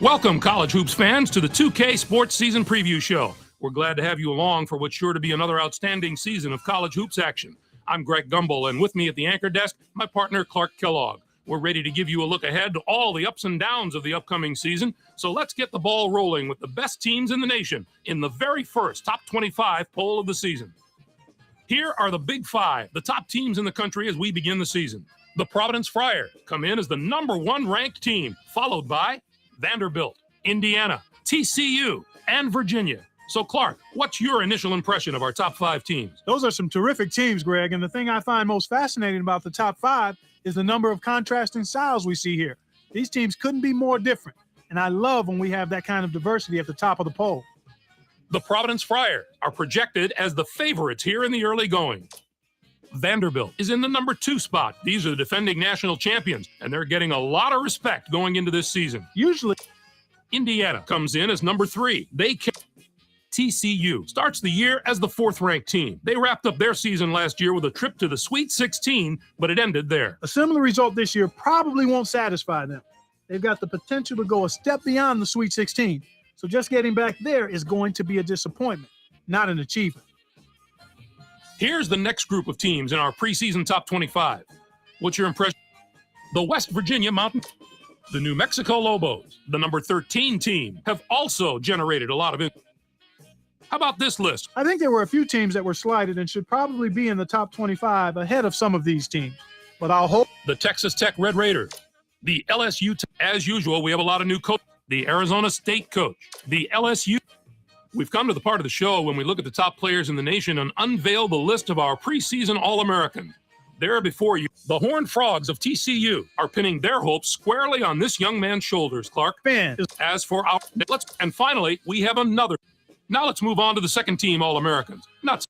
Welcome, College Hoops fans, to the 2K Sports Season Preview Show. We're glad to have you along for what's sure to be another outstanding season of college hoops action. I'm Greg Gumbel, and with me at the anchor desk, my partner, Clark Kellogg. We're ready to give you a look ahead to all the ups and downs of the upcoming season, so let's get the ball rolling with the best teams in the nation in the very first Top 25 poll of the season. Here are the Big Five, the top teams in the country as we begin the season. The Providence Friars come in as the #1 ranked team, followed by Vanderbilt, Indiana, TCU, and Virginia. So, Clark, what's your initial impression of our top 5 teams? Those are some terrific teams, Greg, and the thing I find most fascinating about the top 5 is the number of contrasting styles we see here. These teams couldn't be more different, and I love when we have that kind of diversity at the top of the poll. The Providence Friars are projected as the favorites here in the early going. Vanderbilt is in the #2 spot. These are the defending national champions, and they're getting a lot of respect going into this season. Usually, Indiana comes in as #3. TCU starts the year as the 4th-ranked team. They wrapped up their season last year with a trip to the Sweet 16, but it ended there. a similar result this year probably won't satisfy them. They've got the potential to go a step beyond the Sweet 16, so just getting back there is going to be a disappointment, not an achievement. Here's the next group of teams in our preseason top 25. What's your impression? The West Virginia Mountain, the New Mexico Lobos, the #13 team, have also generated a lot of interest. How about this list? I think there were a few teams that were slighted and should probably be in the top 25 ahead of some of these teams, but I'll hope. The Texas Tech Red Raiders, the LSU, as usual, we have a lot of new coaches. The Arizona State coach, the LSU. We've come to the part of the show when we look at the top players in the nation and unveil the list of our preseason All-Americans. There before you, the Horned Frogs of TCU are pinning their hopes squarely on this young man's shoulders, Clark. As for our, and finally, we have another. Now let's move on to the second team All-Americans. Not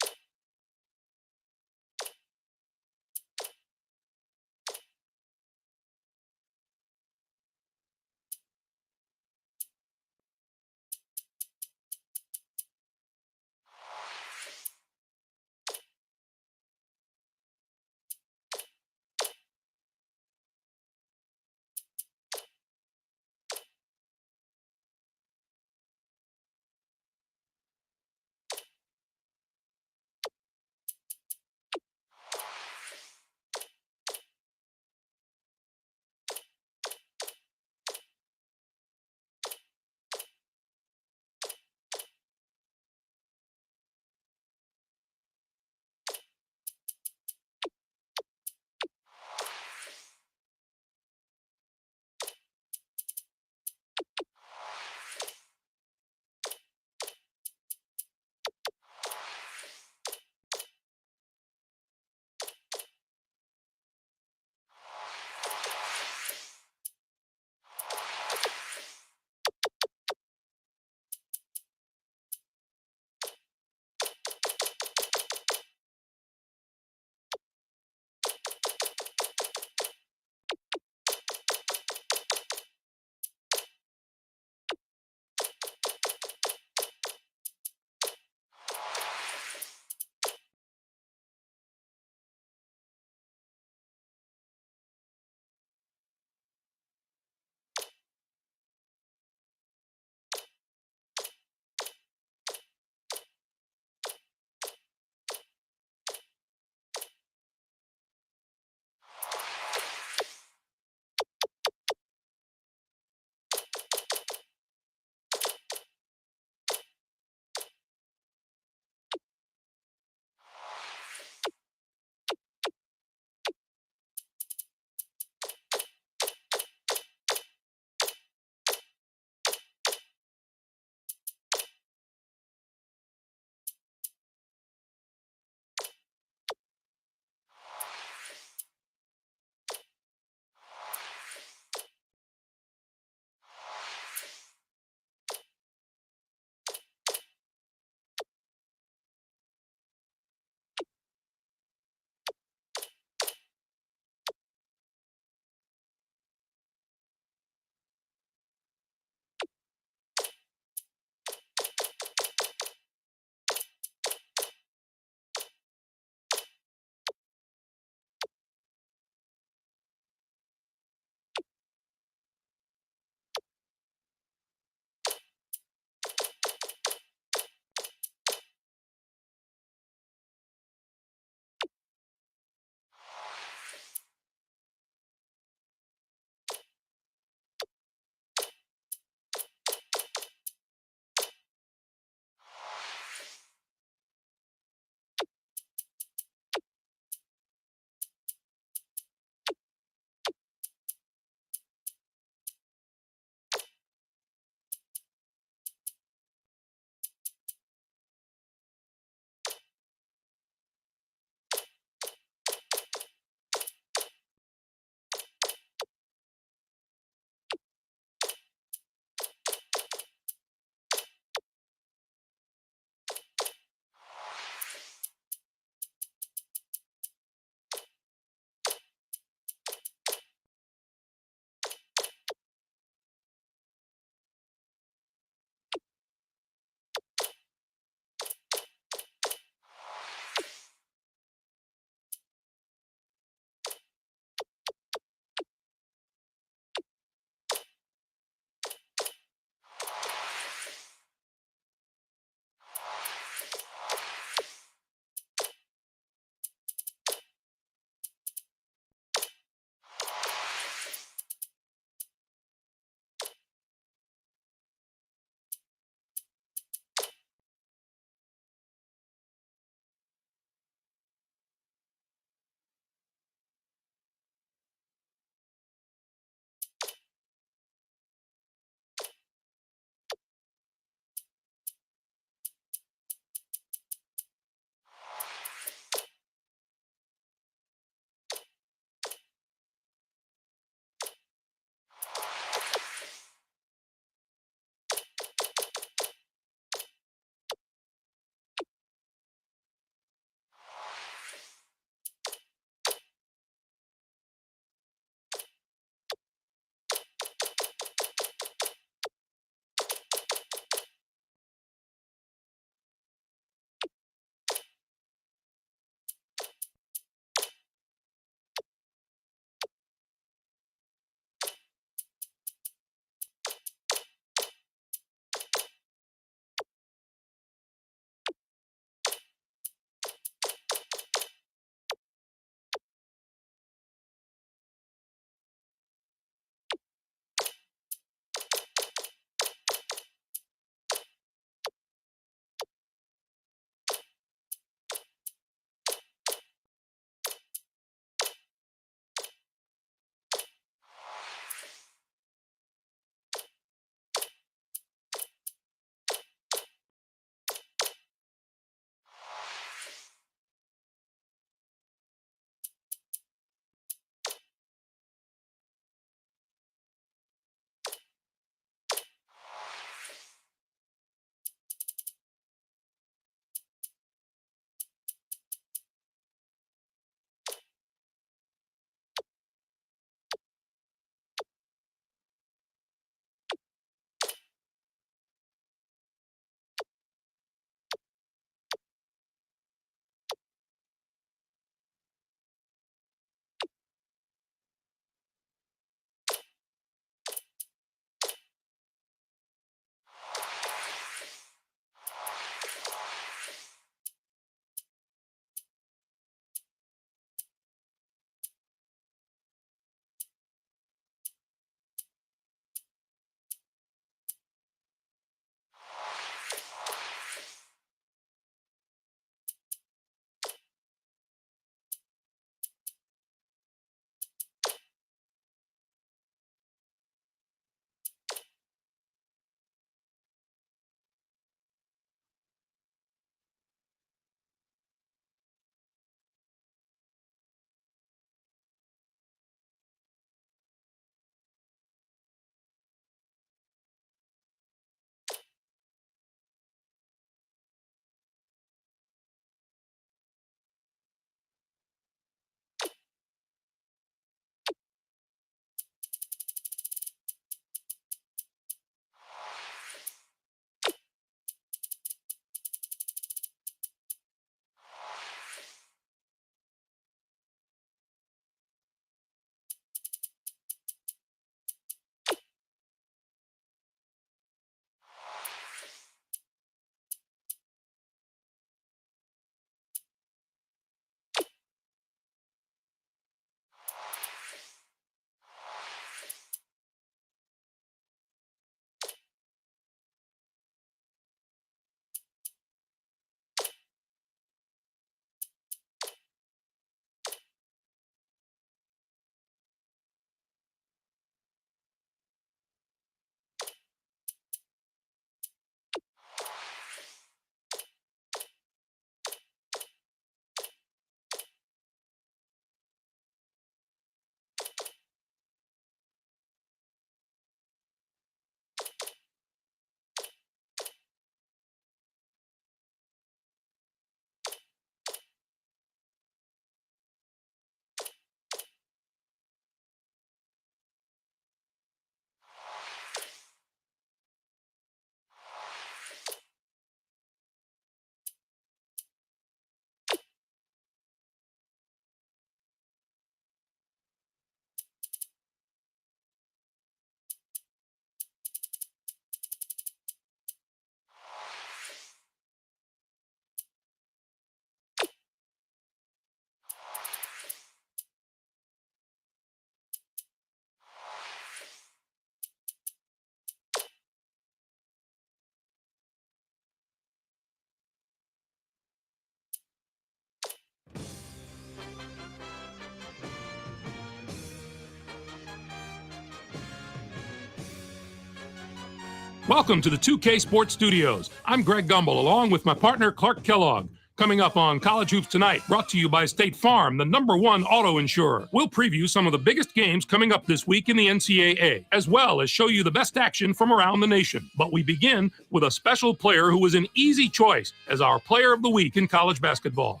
Welcome to the 2K Sports Studios. I'm Greg Gumbel, along with my partner Clark Kellogg. Coming up on College Hoops Tonight, brought to you by State Farm, the #1 auto insurer. We'll preview some of the biggest games coming up this week in the NCAA, as well as show you the best action from around the nation. But we begin with a special player who was an easy choice as our player of the week in college basketball.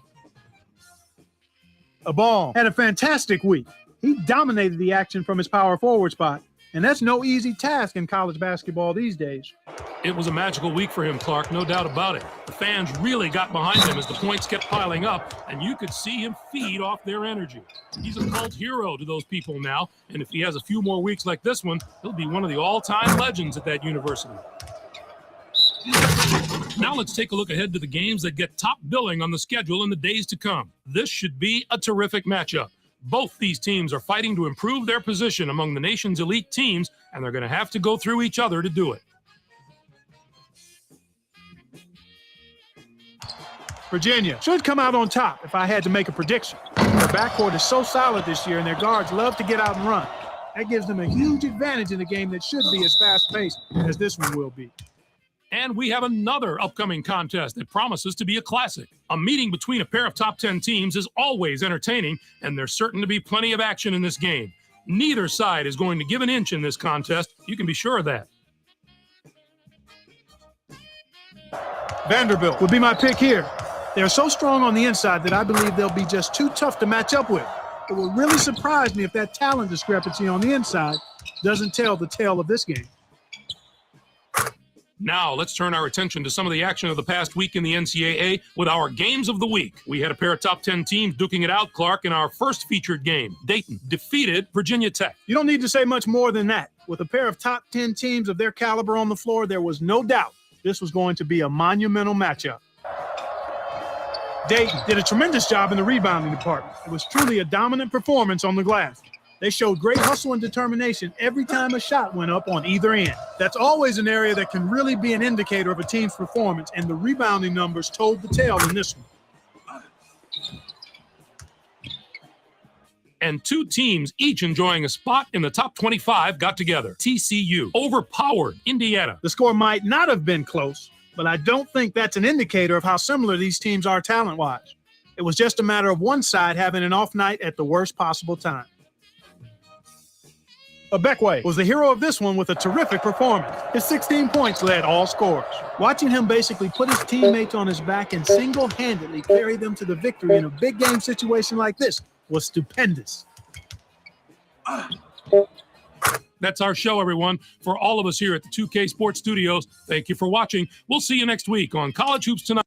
A ball had a fantastic week. He dominated the action from his power forward spot, and that's no easy task in college basketball these days. It was a magical week for him, Clark, no doubt about it. The fans really got behind him as the points kept piling up, and you could see him feed off their energy. He's a cult hero to those people now, and if he has a few more weeks like this one, he'll be one of the all-time legends at that university. Now let's take a look ahead to the games that get top billing on the schedule in the days to come. This should be a terrific matchup. Both these teams are fighting to improve their position among the nation's elite teams, and they're going to have to go through each other to do it. Virginia should come out on top if I had to make a prediction. Their backcourt is so solid this year, and their guards love to get out and run. That gives them a huge advantage in a game that should be as fast-paced as this one will be. And we have another upcoming contest that promises to be a classic. A meeting between a pair of top 10 teams is always entertaining, and there's certain to be plenty of action in this game. Neither side is going to give an inch in this contest. You can be sure of that. Vanderbilt would be my pick here. They're so strong on the inside that I believe they'll be just too tough to match up with. It would really surprise me if that talent discrepancy on the inside doesn't tell the tale of this game. Now, let's turn our attention to some of the action of the past week in the NCAA with our games of the week. We had a pair of top 10 teams duking it out, Clark, in our first featured game. Dayton defeated Virginia Tech. You don't need to say much more than that. With a pair of top 10 teams of their caliber on the floor, there was no doubt this was going to be a monumental matchup. Dayton did a tremendous job in the rebounding department. It was truly a dominant performance on the glass. They showed great hustle and determination every time a shot went up on either end. That's always an area that can really be an indicator of a team's performance, and the rebounding numbers told the tale in this one. And two teams, each enjoying a spot in the top 25, got together. TCU overpowered Indiana. The score might not have been close, but I don't think that's an indicator of how similar these teams are talent-wise. It was just a matter of one side having an off night at the worst possible time. Abekwe was the hero of this one with a terrific performance. His 16 points led all scorers. Watching him basically put his teammates on his back and single-handedly carry them to the victory in a big game situation like this was stupendous. That's our show, everyone. For all of us here at the 2K Sports Studios, thank you for watching. We'll see you next week on College Hoops Tonight.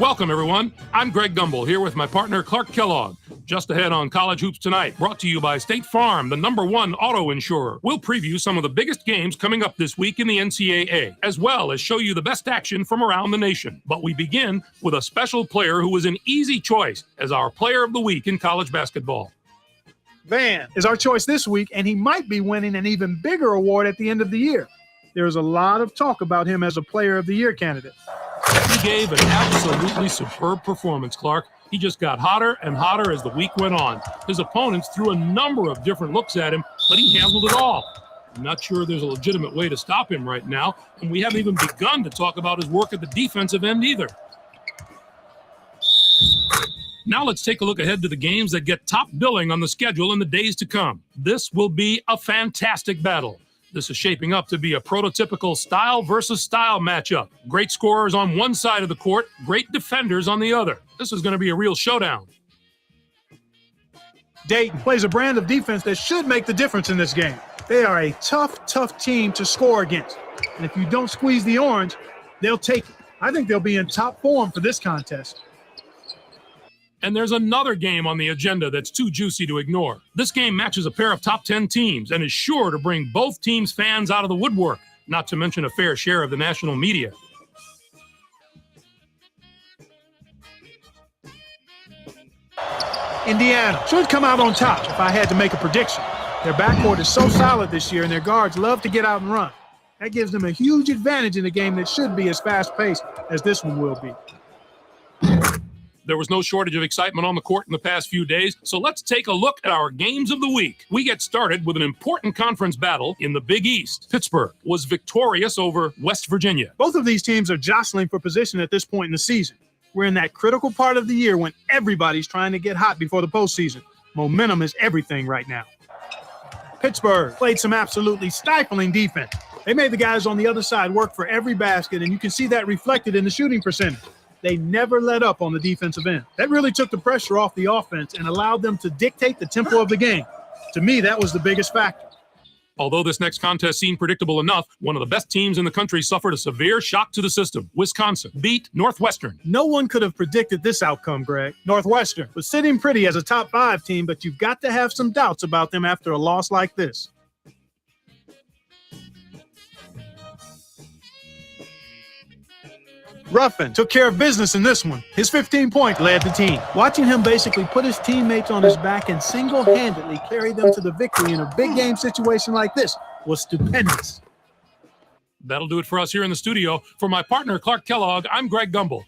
Welcome, everyone. I'm Greg Gumbel here with my partner, Clark Kellogg. Just ahead on College Hoops Tonight, brought to you by State Farm, the #1 auto insurer. We'll preview some of the biggest games coming up this week in the NCAA, as well as show you the best action from around the nation. But we begin with a special player who was an easy choice as our player of the week in college basketball. Van is our choice this week, and he might be winning an even bigger award at the end of the year. There's a lot of talk about him as a player of the year candidate. He gave an absolutely superb performance, Clark. He just got hotter and hotter as the week went on. His opponents threw a number of different looks at him, but he handled it all. I'm not sure there's a legitimate way to stop him right now, and we haven't even begun to talk about his work at the defensive end either. Now let's take a look ahead to the games that get top billing on the schedule in the days to come. This will be a fantastic battle. This is shaping up to be a prototypical style versus style matchup. Great scorers on one side of the court, great defenders on the other. This is going to be a real showdown. Dayton plays a brand of defense that should make the difference in this game. They are a tough team to score against. And if you don't squeeze the orange, they'll take it. I think they'll be in top form for this contest. And there's another game on the agenda that's too juicy to ignore. This game matches a pair of top 10 teams and is sure to bring both teams' fans out of the woodwork, not to mention a fair share of the national media. Indiana should come out on top if I had to make a prediction. Their backcourt is so solid this year, and their guards love to get out and run. That gives them a huge advantage in a game that should be as fast-paced as this one will be. There was no shortage of excitement on the court in the past few days, so let's take a look at our games of the week. We get started with an important conference battle in the Big East. Pittsburgh was victorious over West Virginia. Both of these teams are jostling for position at this point in the season. We're in that critical part of the year when everybody's trying to get hot before the postseason. Momentum is everything right now. Pittsburgh played some absolutely stifling defense. They made the guys on the other side work for every basket, and you can see that reflected in the shooting percentage. They never let up on the defensive end. That really took the pressure off the offense and allowed them to dictate the tempo of the game. To me, that was the biggest factor. Although this next contest seemed predictable enough, one of the best teams in the country suffered a severe shock to the system. Wisconsin beat Northwestern. No one could have predicted this outcome, Greg. Northwestern was sitting pretty as a top 5 team, but you've got to have some doubts about them after a loss like this. Ruffin took care of business in this one. His 15 points led the team. Watching him basically put his teammates on his back and single-handedly carry them to the victory in a big game situation like this was stupendous. That'll do it for us here in the studio. For my partner, Clark Kellogg, I'm Greg Gumbel.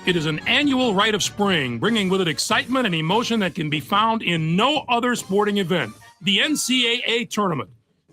It is an annual rite of spring, bringing with it excitement and emotion that can be found in no other sporting event, the NCAA tournament.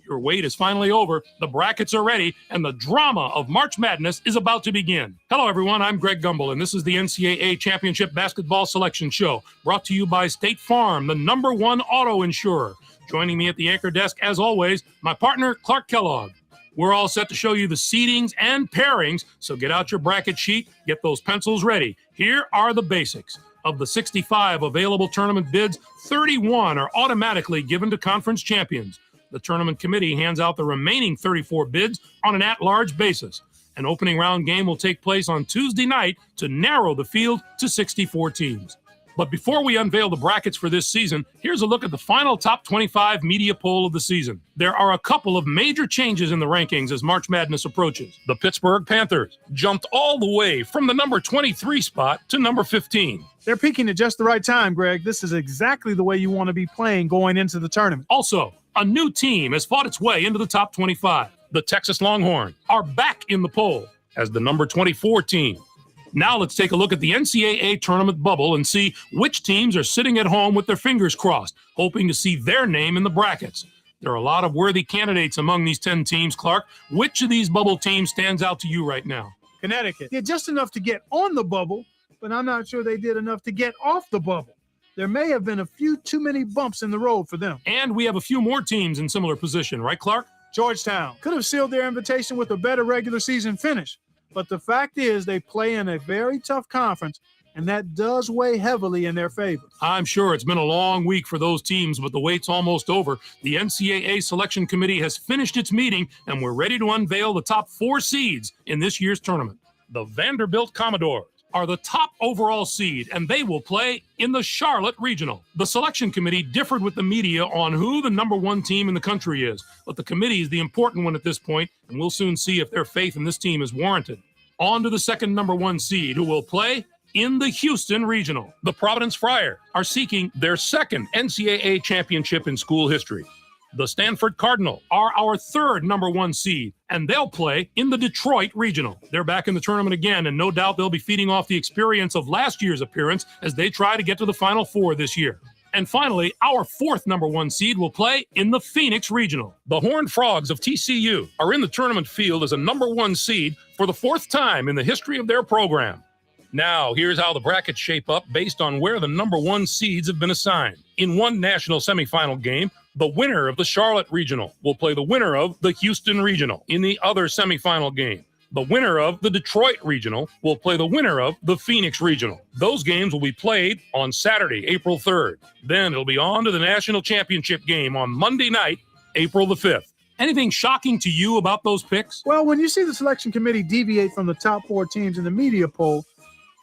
Your wait is finally over, the brackets are ready, and the drama of March Madness is about to begin. Hello, everyone. I'm Greg Gumbel, and this is the NCAA Championship Basketball Selection Show, brought to you by State Farm, the #1 auto insurer. Joining me at the anchor desk, as always, my partner, Clark Kellogg. We're all set to show you the seedings and pairings, so get out your bracket sheet, get those pencils ready. Here are the basics. Of the 65 available tournament bids, 31 are automatically given to conference champions. The tournament committee hands out the remaining 34 bids on an at-large basis. An opening round game will take place on Tuesday night to narrow the field to 64 teams. But before we unveil the brackets for this season, here's a look at the final top 25 media poll of the season. There are a couple of major changes in the rankings as March Madness approaches. The Pittsburgh Panthers jumped all the way from the number 23 spot to number 15. They're peaking at just the right time, Greg. This is exactly the way you want to be playing going into the tournament. Also, a new team has fought its way into the top 25. The Texas Longhorns are back in the poll as the number 24 team. Now let's take a look at the NCAA tournament bubble and see which teams are sitting at home with their fingers crossed, hoping to see their name in the brackets. There are a lot of worthy candidates among these 10 teams, Clark. Which of these bubble teams stands out to you right now? Connecticut did just enough to get on the bubble, but I'm not sure they did enough to get off the bubble. There may have been a few too many bumps in the road for them. And we have a few more teams in similar position, right, Clark? Georgetown could have sealed their invitation with a better regular season finish, but the fact is they play in a very tough conference, and that does weigh heavily in their favor. I'm sure it's been a long week for those teams, but the wait's almost over. The NCAA Selection Committee has finished its meeting, and we're ready to unveil the top 4 seeds in this year's tournament. The Vanderbilt Commodores are the top overall seed, and they will play in the Charlotte Regional. The selection committee differed with the media on who the number 1 team in the country is, but the committee is the important one at this point, and we'll soon see if their faith in this team is warranted. On to the second number 1 seed, who will play in the Houston Regional. The Providence Friars are seeking their second NCAA championship in school history. The Stanford Cardinals are our third number 1 seed, and they'll play in the Detroit Regional. They're back in the tournament again, and no doubt they'll be feeding off the experience of last year's appearance as they try to get to the Final Four this year. And finally, our fourth number 1 seed will play in the Phoenix Regional. The Horned Frogs of TCU are in the tournament field as a number 1 seed for the 4th time in the history of their program. Now, here's how the brackets shape up based on where the number 1 seeds have been assigned. In one national semifinal game, the winner of the Charlotte Regional will play the winner of the Houston Regional. In the other semifinal game, the winner of the Detroit Regional will play the winner of the Phoenix Regional. Those games will be played on Saturday, April 3rd. Then it'll be on to the national championship game on Monday night, April the 5th. Anything shocking to you about those picks? Well, when you see the selection committee deviate from the top 4 teams in the media poll,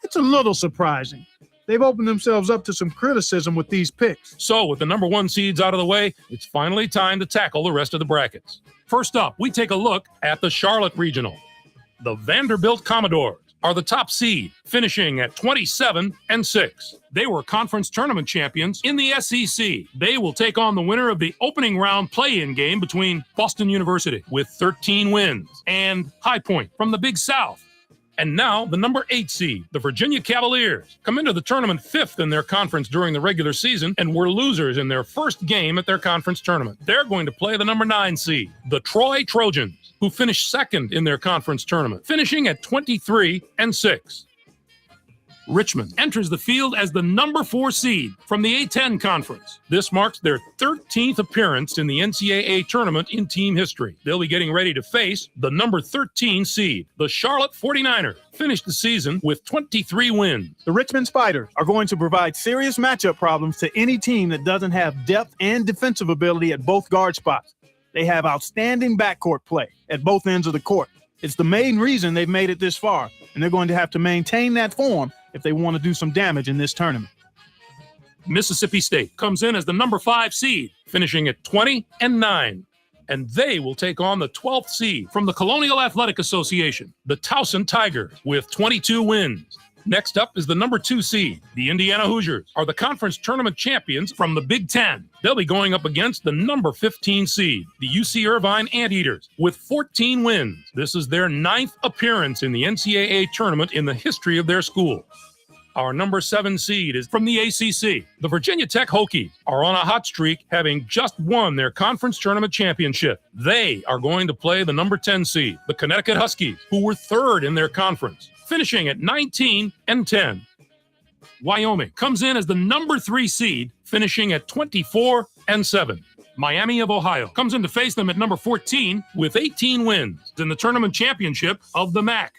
it's a little surprising. They've opened themselves up to some criticism with these picks. So, with the number 1 seeds out of the way, it's finally time to tackle the rest of the brackets. First up, we take a look at the Charlotte Regional. The Vanderbilt Commodores are the top seed, finishing at 27-6. They were conference tournament champions in the SEC. They will take on the winner of the opening round play-in game between Boston University with 13 wins and High Point from the Big South. And now, the number 8 seed, the Virginia Cavaliers, come into the tournament 5th in their conference during the regular season and were losers in their first game at their conference tournament. They're going to play the number 9 seed, the Troy Trojans, who finished 2nd in their conference tournament, finishing at 23-6. Richmond enters the field as the number 4 seed from the A-10 conference. This marks their 13th appearance in the NCAA tournament in team history. They'll be getting ready to face the number 13 seed, the Charlotte 49ers, finished the season with 23 wins. The Richmond Spiders are going to provide serious matchup problems to any team that doesn't have depth and defensive ability at both guard spots. They have outstanding backcourt play at both ends of the court. It's the main reason they've made it this far, and they're going to have to maintain that form if they want to do some damage in this tournament. Mississippi State comes in as the number 5 seed, finishing at 20-9. And they will take on the 12th seed from the Colonial Athletic Association, the Towson Tigers, with 22 wins. Next up is the number 2 seed. The Indiana Hoosiers are the conference tournament champions from the Big Ten. They'll be going up against the number 15 seed, the UC Irvine Anteaters, with 14 wins. This is their 9th appearance in the NCAA tournament in the history of their school. Our number 7 seed is from the ACC. The Virginia Tech Hokies are on a hot streak, having just won their conference tournament championship. They are going to play the number 10 seed, the Connecticut Huskies, who were 3rd in their conference, finishing at 19-10. Wyoming comes in as the number 3 seed, finishing at 24-7. Miami of Ohio comes in to face them at number 14 with 18 wins in the tournament championship of the MAC.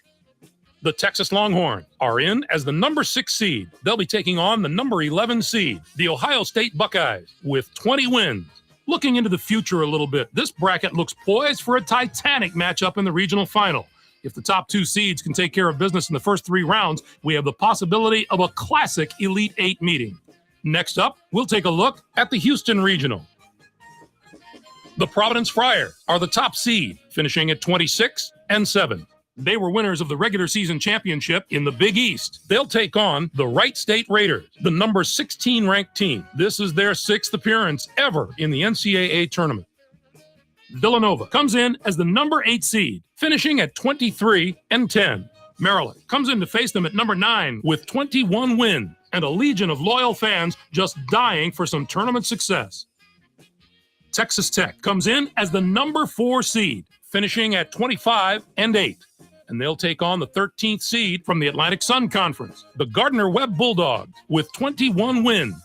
The Texas Longhorns are in as the number 6 seed. They'll be taking on the number 11 seed, the Ohio State Buckeyes, with 20 wins. Looking into the future a little bit, this bracket looks poised for a titanic matchup in the regional final. If the top 2 seeds can take care of business in the first 3 rounds, we have the possibility of a classic Elite 8 meeting. Next up, we'll take a look at the Houston Regional. The Providence Friars are the top seed, finishing at 26-7. They were winners of the regular season championship in the Big East. They'll take on the Wright State Raiders, the number 16 ranked team. This is their 6th appearance ever in the NCAA tournament. Villanova comes in as the number 8 seed, finishing at 23-10. Maryland comes in to face them at number 9 with 21 wins and a legion of loyal fans just dying for some tournament success. Texas Tech comes in as the number 4 seed, finishing at 25-8. And they'll take on the 13th seed from the Atlantic Sun Conference, the Gardner-Webb Bulldogs, with 21 wins.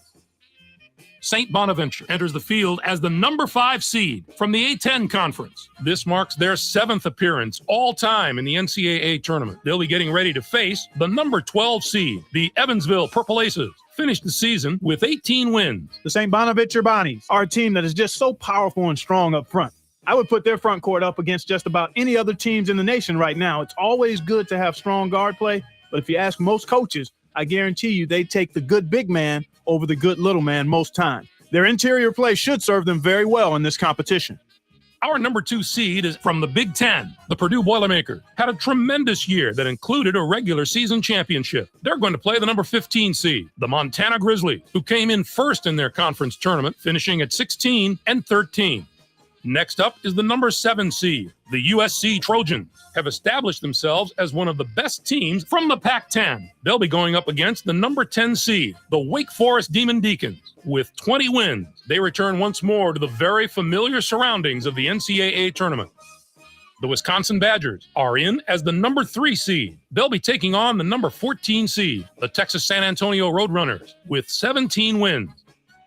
St. Bonaventure enters the field as the number 5 seed from the A10 Conference. This marks their 7th appearance all-time in the NCAA tournament. They'll be getting ready to face the number 12 seed, the Evansville Purple Aces. Finished the season with 18 wins. The St. Bonaventure Bonnies are a team that is just so powerful and strong up front. I would put their front court up against just about any other teams in the nation right now. It's always good to have strong guard play, but if you ask most coaches, I guarantee you they take the good big man over the good little man most times. Their interior play should serve them very well in this competition. Our number 2 seed is from the Big Ten. The Purdue Boilermakers had a tremendous year that included a regular season championship. They're going to play the number 15 seed, the Montana Grizzlies, who came in first in their conference tournament, finishing at 16-13. Next up is the number 7 seed. The USC Trojans have established themselves as one of the best teams from the Pac-10. They'll be going up against the number 10 seed, the Wake Forest Demon Deacons, with 20 wins. They return once more to the very familiar surroundings of the NCAA tournament. The Wisconsin Badgers are in as the number 3 seed. They'll be taking on the number 14 seed, the Texas San Antonio Roadrunners, with 17 wins.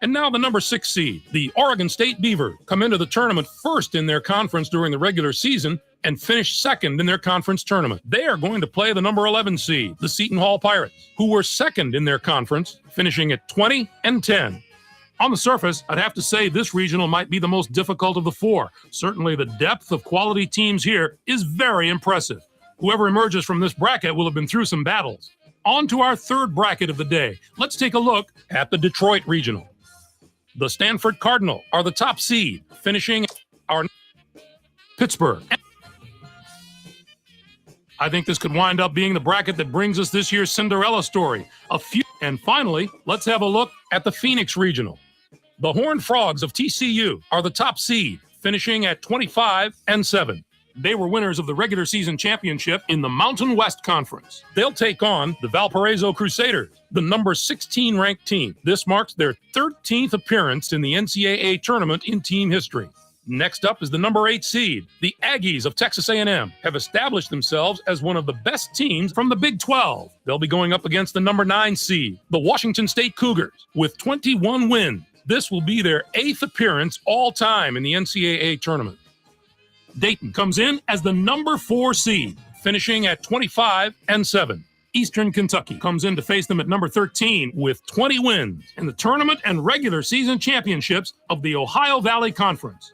And now the number 6 seed, the Oregon State Beavers, come into the tournament first in their conference during the regular season and finish 2nd in their conference tournament. They are going to play the number 11 seed, the Seton Hall Pirates, who were 2nd in their conference, finishing at 20-10. On the surface, I'd have to say this regional might be the most difficult of the 4. Certainly the depth of quality teams here is very impressive. Whoever emerges from this bracket will have been through some battles. On to our 3rd bracket of the day. Let's take a look at the Detroit Regional. The Stanford Cardinal are the top seed, finishing our Pittsburgh. I think this could wind up being the bracket that brings us this year's Cinderella story. And finally, let's have a look at the Phoenix Regional. The Horned Frogs of TCU are the top seed, finishing at 25-7. They were winners of the regular season championship in the Mountain West Conference. They'll take on the Valparaiso Crusaders, the number 16 ranked team. This marks their 13th appearance in the NCAA tournament in team history. Next up is the number 8 seed. The Aggies of Texas A&M have established themselves as one of the best teams from the Big 12. They'll be going up against the number 9 seed, the Washington State Cougars, with 21 wins. This will be their 8th appearance all time in the NCAA tournament. Dayton comes in as the number 4 seed, finishing at 25-7. Eastern Kentucky comes in to face them at number 13 with 20 wins in the tournament and regular season championships of the Ohio Valley Conference.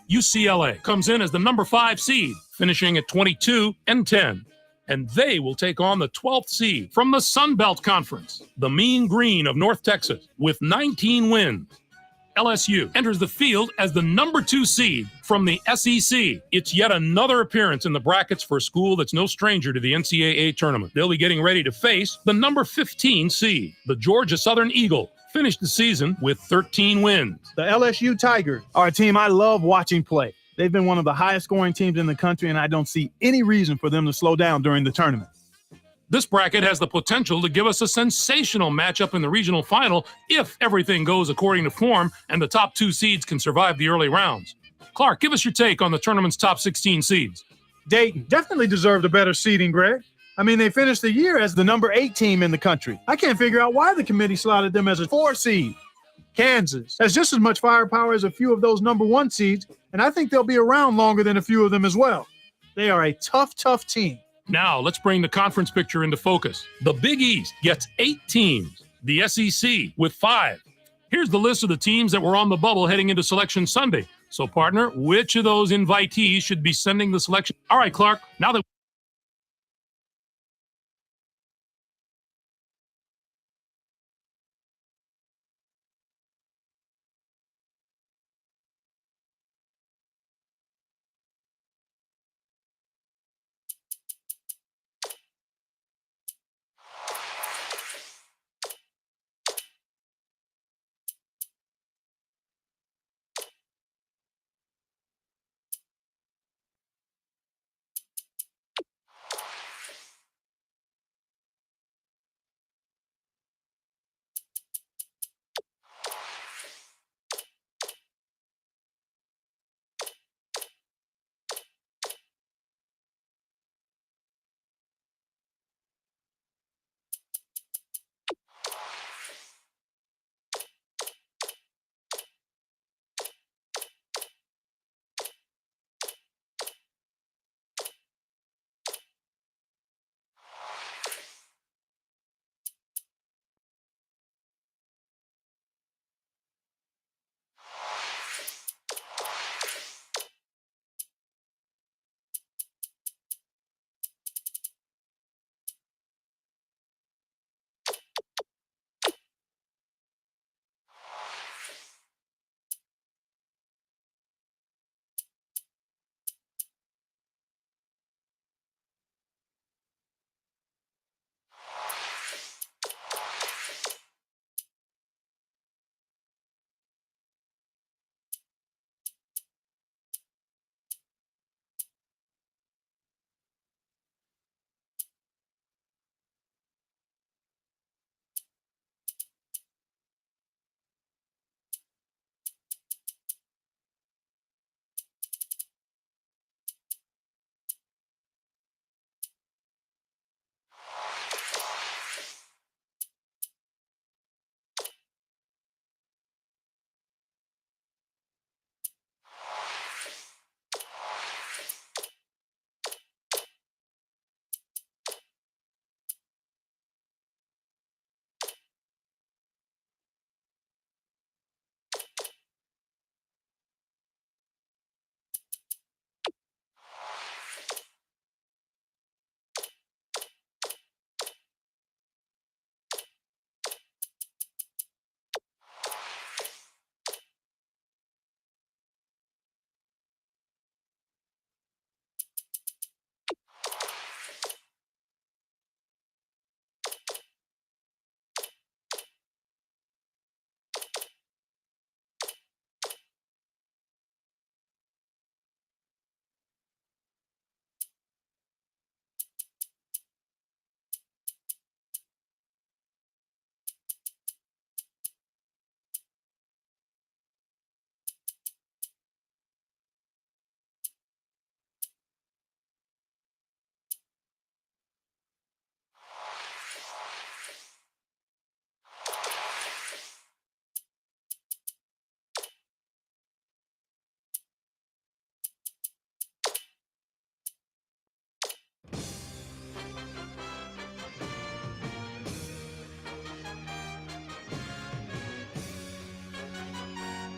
UCLA comes in as the number 5 seed, finishing at 22-10. And they will take on the 12th seed from the Sun Belt Conference, the Mean Green of North Texas, with 19 wins. LSU enters the field as the number 2 seed from the SEC. It's yet another appearance in the brackets for a school that's no stranger to the NCAA tournament. They'll be getting ready to face the number 15 seed, the Georgia Southern Eagle. Finished the season with 13 wins. The LSU Tigers are a team I love watching play. They've been one of the highest scoring teams in the country, and I don't see any reason for them to slow down during the tournament. This bracket has the potential to give us a sensational matchup in the regional final if everything goes according to form and the top 2 seeds can survive the early rounds. Clark, give us your take on the tournament's top 16 seeds. Dayton definitely deserved a better seeding, Greg. I mean, they finished the year as the number 8 team in the country. I can't figure out why the committee slotted them as a 4 seed. Kansas has just as much firepower as a few of those number 1 seeds, and I think they'll be around longer than a few of them as well. They are a tough team. Now, let's bring the conference picture into focus. The Big East gets 8 teams, the SEC with 5. Here's the list of the teams that were on the bubble heading into Selection Sunday. So, partner, which of those invitees should be sending the selection? All right, Clark, now that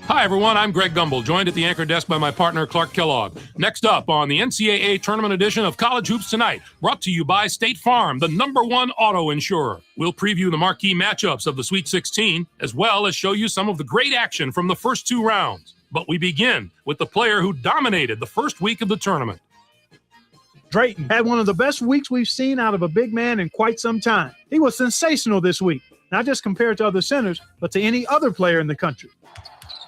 Hi, everyone. I'm Greg Gumbel, joined at the anchor desk by my partner, Clark Kellogg. Next up on the NCAA Tournament Edition of College Hoops Tonight, brought to you by State Farm, the #1 auto insurer. We'll preview the marquee matchups of the Sweet 16, as well as show you some of the great action from the first 2 rounds. But we begin with the player who dominated the first week of the tournament. Drayton had one of the best weeks we've seen out of a big man in quite some time. He was sensational this week, not just compared to other centers, but to any other player in the country.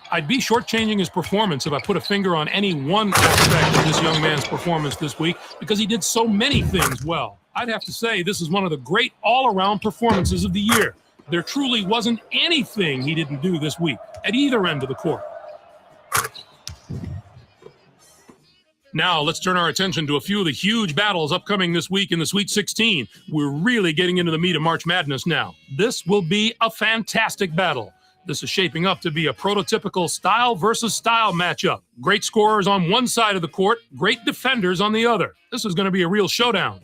I'd be shortchanging his performance if I put a finger on any one aspect of this young man's performance this week, because he did so many things well. I'd have to say this is one of the great all-around performances of the year. There truly wasn't anything he didn't do this week at either end of the court. Now, let's turn our attention to a few of the huge battles upcoming this week in the Sweet 16. We're really getting into the meat of March Madness now. This will be a fantastic battle. This is shaping up to be a prototypical style versus style matchup. Great scorers on one side of the court, great defenders on the other. This is going to be a real showdown.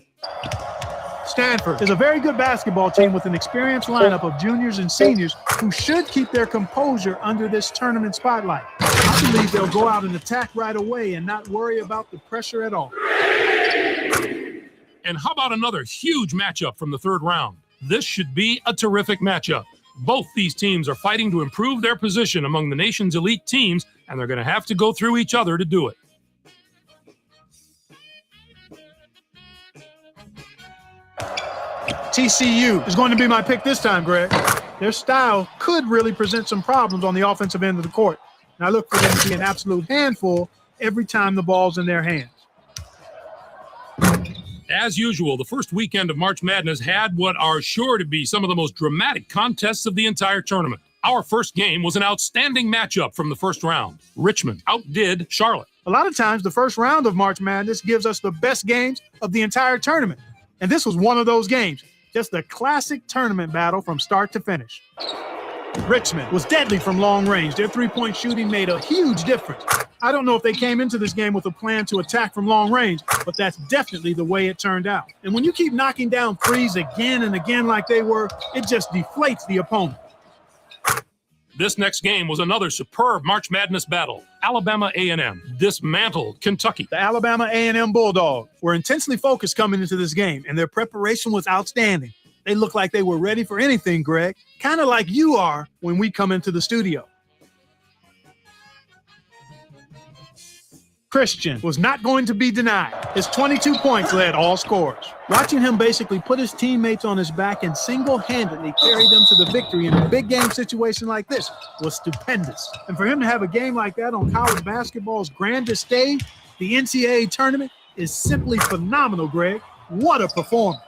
Stanford is a very good basketball team with an experienced lineup of juniors and seniors who should keep their composure under this tournament spotlight. I believe they'll go out and attack right away and not worry about the pressure at all. And how about another huge matchup from the third round? This should be a terrific matchup. Both these teams are fighting to improve their position among the nation's elite teams, and they're going to have to go through each other to do it. TCU is going to be my pick this time, Greg. Their style could really present some problems on the offensive end of the court, and I look for them to be an absolute handful every time the ball's in their hands. As usual, the first weekend of March Madness had what are sure to be some of the most dramatic contests of the entire tournament. Our first game was an outstanding matchup from the first round. Richmond outdid Charlotte. A lot of times, the first round of March Madness gives us the best games of the entire tournament, and this was one of those games. Just a classic tournament battle from start to finish. Richmond was deadly from long range. Their three-point shooting made a huge difference. I don't know if they came into this game with a plan to attack from long range, but that's definitely the way it turned out. And when you keep knocking down threes again and again like they were, it just deflates the opponent. This next game was another superb March Madness battle. Alabama A&M dismantled Kentucky. The Alabama A&M Bulldogs were intensely focused coming into this game, and their preparation was outstanding. They looked like they were ready for anything, Greg, kind of like you are when we come into the studio. Christian was not going to be denied. His 22 points led all scorers. Watching him basically put his teammates on his back and single-handedly carry them to the victory in a big game situation like this was stupendous. And for him to have a game like that on college basketball's grandest stage, the NCAA tournament, is simply phenomenal, Greg. What a performance.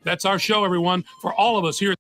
That's our show, everyone. For all of us here